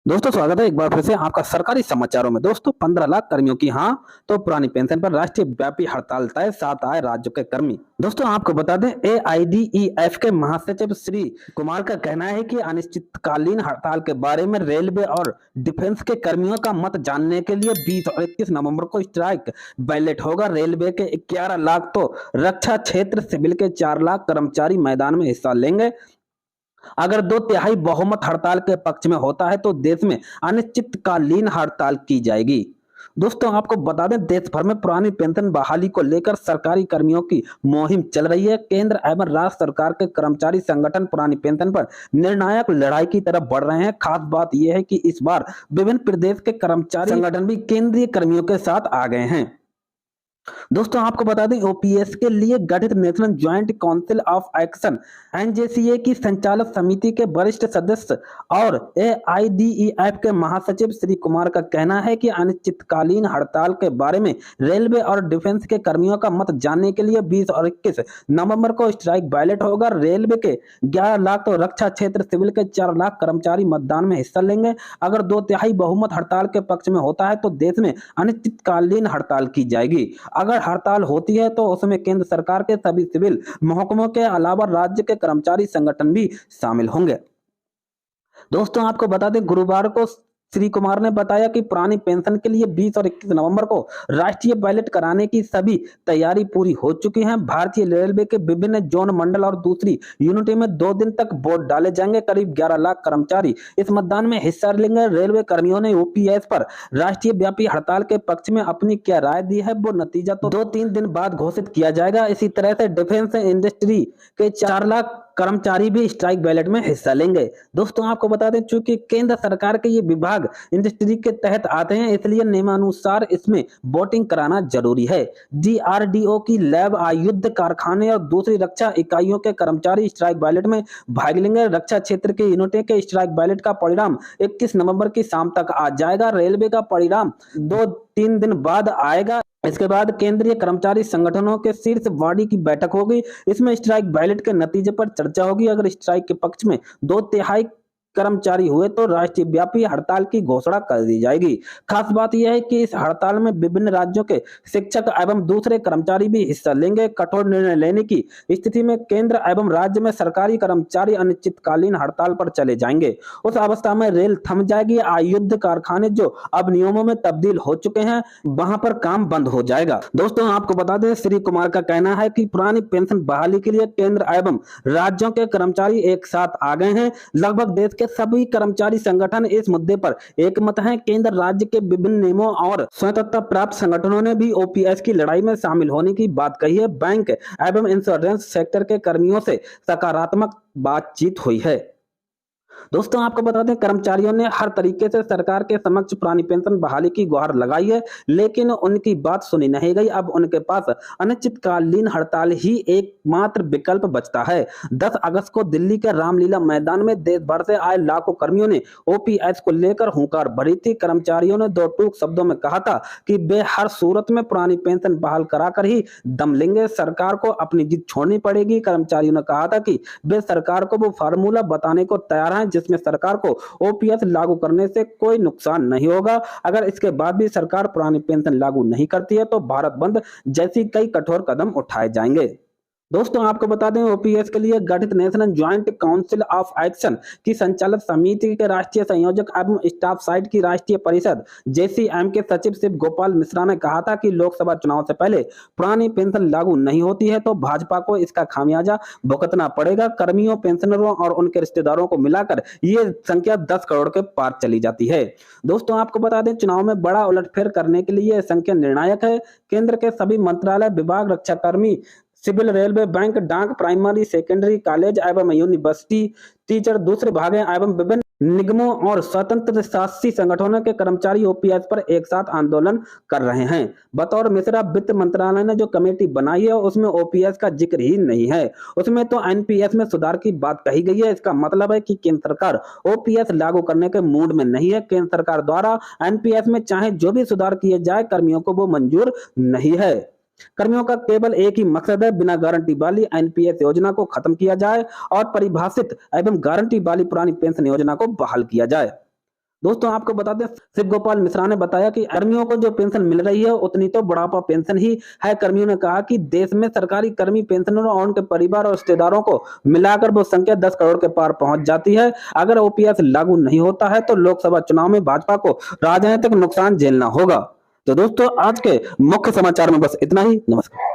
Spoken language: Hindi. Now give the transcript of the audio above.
दोस्तों स्वागत है एक बार फिर से आपका सरकारी समाचारों में। दोस्तों 15 लाख कर्मियों की हाँ तो पुरानी पेंशन पर राष्ट्रीय व्यापी हड़ताल तय, 7 आए राज्यों के कर्मी। दोस्तों आपको बता दें AIDEF के महासचिव श्री कुमार का कहना है कि अनिश्चितकालीन हड़ताल के बारे में रेलवे और डिफेंस के कर्मियों का मत जानने के लिए 20 और 21 नवंबर को स्ट्राइक बैलेट होगा। रेलवे के 11 लाख तो रक्षा क्षेत्र सिविल के 4 लाख कर्मचारी मैदान में हिस्सा लेंगे। अगर 2/3 बहुमत हड़ताल के पक्ष में होता है तो देश में अनिश्चितकालीन हड़ताल की जाएगी। दोस्तों आपको बता दें देश भर में पुरानी पेंशन बहाली को लेकर सरकारी कर्मियों की मुहिम चल रही है। केंद्र एवं राज्य सरकार के कर्मचारी संगठन पुरानी पेंशन पर निर्णायक लड़ाई की तरफ बढ़ रहे हैं। खास बात यह है कि इस बार विभिन्न प्रदेश के कर्मचारी संगठन भी केंद्रीय कर्मियों के साथ आ गए हैं। दोस्तों आपको बता दें ओपीएस के लिए गठित national joint council of action NJCA की संचालक समिति के वरिष्ठ सदस्य और एआईडीईएफ के महासचिव श्री कुमार का कहना है कि अनिश्चितकालीन हड़ताल के बारे में रेलवे और डिफेंस के कर्मियों का मत जानने के लिए 20 और 21 नवंबर को स्ट्राइक बैलेट होगा। रेलवे के 11 लाख तो रक्षा क्षेत्र सिविल के 4 लाख कर्मचारी मतदान में हिस्सा लेंगे। अगर 2/3 बहुमत हड़ताल के पक्ष में होता है तो देश में अनिश्चितकालीन हड़ताल की जाएगी। अगर हड़ताल होती है तो उसमें केंद्र सरकार के सभी सिविल महकमों के अलावा राज्य के कर्मचारी संगठन भी शामिल होंगे। दोस्तों आपको बता दें गुरुवार को श्री कुमार ने बताया कि पुरानी पेंशन के लिए 20 और 21 नवंबर को राष्ट्रीय बैलेट कराने की सभी तैयारी पूरी हो चुकी है। भारतीय रेलवे के विभिन्न जोन मंडल और दूसरी यूनिटी में 2 दिन तक वोट डाले जाएंगे। करीब 11 लाख कर्मचारी इस मतदान में हिस्सा लेंगे। रेलवे कर्मियों ने ओपीएस पर राष्ट्रीय व्यापी हड़ताल के पक्ष में अपनी क्या राय दी है वो नतीजा तो 2-3 दिन बाद घोषित किया जाएगा। इसी तरह से डिफेंस इंडस्ट्री के 4 लाख कर्मचारी भी स्ट्राइक बैलेट में हिस्सा लेंगे। दोस्तों आपको बता दें चूंकि केंद्र सरकार के ये विभाग इंडस्ट्री के तहत आते हैं इसलिए नियमानुसार इसमें वोटिंग कराना जरूरी है। डीआरडीओ की लैब, आयुध कारखाने और दूसरी रक्षा इकाइयों के कर्मचारी स्ट्राइक बैलेट में भाग लेंगे। रक्षा क्षेत्र के यूनिटों के स्ट्राइक बैलेट का परिणाम 21 नवंबर की शाम तक आ जाएगा। रेलवे का परिणाम 2-3 दिन बाद आएगा। इसके बाद केंद्रीय कर्मचारी संगठनों के शीर्ष बॉडी की बैठक होगी। इसमें स्ट्राइक बैलेट के नतीजे पर चर्चा होगी। अगर स्ट्राइक के पक्ष में 2/3 कर्मचारी हुए तो राष्ट्रीय व्यापी हड़ताल की घोषणा कर दी जाएगी। खास बात यह है कि इस हड़ताल में विभिन्न राज्यों के शिक्षक एवं दूसरे कर्मचारी भी हिस्सा लेंगे। कठोर निर्णय लेने की स्थिति में केंद्र एवं राज्य में सरकारी कर्मचारी अनिश्चितकालीन हड़ताल पर चले जाएंगे। उस अवस्था में रेल थम जाएगी। आयुध कारखाने जो अब नियमों में तब्दील हो चुके हैं वहां पर काम बंद हो जाएगा। दोस्तों आपको बता दें श्री कुमार का कहना है कि पुरानी पेंशन बहाली के लिए केंद्र एवं राज्यों के कर्मचारी एक साथ आ गए हैं। लगभग देश के सभी कर्मचारी संगठन इस मुद्दे पर एकमत हैं। केंद्र राज्य के विभिन्न नियमों और स्वतंत्रता प्राप्त संगठनों ने भी ओपीएस की लड़ाई में शामिल होने की बात कही है। बैंक एवं इंश्योरेंस सेक्टर के कर्मियों से सकारात्मक बातचीत हुई है। दोस्तों आपको बता दें कर्मचारियों ने हर तरीके से सरकार के समक्ष पुरानी पेंशन बहाली की गुहार लगाई है लेकिन उनकी बात सुनी नहीं गई। अब उनके पास अनिश्चितकालीन हड़ताल ही एकमात्र विकल्प बचता है। 10 अगस्त को दिल्ली के रामलीला मैदान में देश भर से आए लाखों कर्मियों ने ओपीएस को लेकर हुंकार भरी थी। कर्मचारियों ने 2 टूक शब्दों में कहा था कि वे हर सूरत में पुरानी पेंशन बहाल कराकर ही दम लेंगे। सरकार को अपनी जिद छोड़नी पड़ेगी। कर्मचारियों ने कहा था कि वे सरकार को वो फार्मूला बताने को तैयार हैं जिसमें सरकार को ओपीएस लागू करने से कोई नुकसान नहीं होगा। अगर इसके बाद भी सरकार पुरानी पेंशन लागू नहीं करती है तो भारत बंद जैसी कई कठोर कदम उठाए जाएंगे। दोस्तों आपको बता दें ओपीएस के लिए गठित national joint council of action की संचालक समिति के राष्ट्रीय संयोजक एवं स्टाफ साइट की राष्ट्रीय परिषद जेसीएम के सचिव शिव गोपाल मिश्रा ने कहा था कि लोकसभा चुनाव से पहले पुरानी पेंशन लागू नहीं होती है तो भाजपा को इसका खामियाजा भुगतना पड़ेगा। कर्मियों, पेंशनरों और उनके रिश्तेदारों को मिलाकर ये संख्या 10 करोड़ के पार चली जाती है। दोस्तों आपको बता दें चुनाव में बड़ा उलटफेर करने के लिए यह संख्या निर्णायक है। केंद्र के सभी मंत्रालय, विभाग, रक्षाकर्मी, सिविल, रेलवे, बैंक, डाक, प्राइमरी, सेकेंडरी, कॉलेज एवं यूनिवर्सिटी, टीचर, दूसरे भागें एवं विभिन्न निगमों और स्वतंत्र शासी संगठनों के कर्मचारी ओपीएस पर एक साथ आंदोलन कर रहे हैं। बतौर मिश्रा वित्त मंत्रालय ने जो कमेटी बनाई है उसमें ओपीएस का जिक्र ही नहीं है। उसमें तो एनपीएस में सुधार की बात कही गई है। इसका मतलब है कि केंद्र सरकार ओपीएस लागू करने के मूड में नहीं है। केंद्र सरकार द्वारा एनपीएस में चाहे जो भी सुधार किए जाए कर्मियों को वो मंजूर नहीं है। कर्मियों का केवल एक ही मकसद है, बिना गारंटी वाली एनपीएस योजना को खत्म किया जाए और परिभाषित एवं गारंटी वाली पुरानी पेंशन योजना को बहाल किया जाए। दोस्तों आपको बता दें, शिव गोपाल मिश्रा ने बताया कि कर्मियों को जो पेंशन मिल रही है उतनी तो बुढ़ापा पेंशन ही है। कर्मियों ने कहा कि देश में सरकारी कर्मी पेंशनरों और उनके परिवार और रिश्तेदारों को मिलाकर वो संख्या 10 करोड़ के पार पहुंच जाती है। अगर ओपीएस लागू नहीं होता है तो लोकसभा चुनाव में भाजपा को राजनीतिक नुकसान झेलना होगा। तो दोस्तों आज के मुख्य समाचार में बस इतना ही। नमस्कार।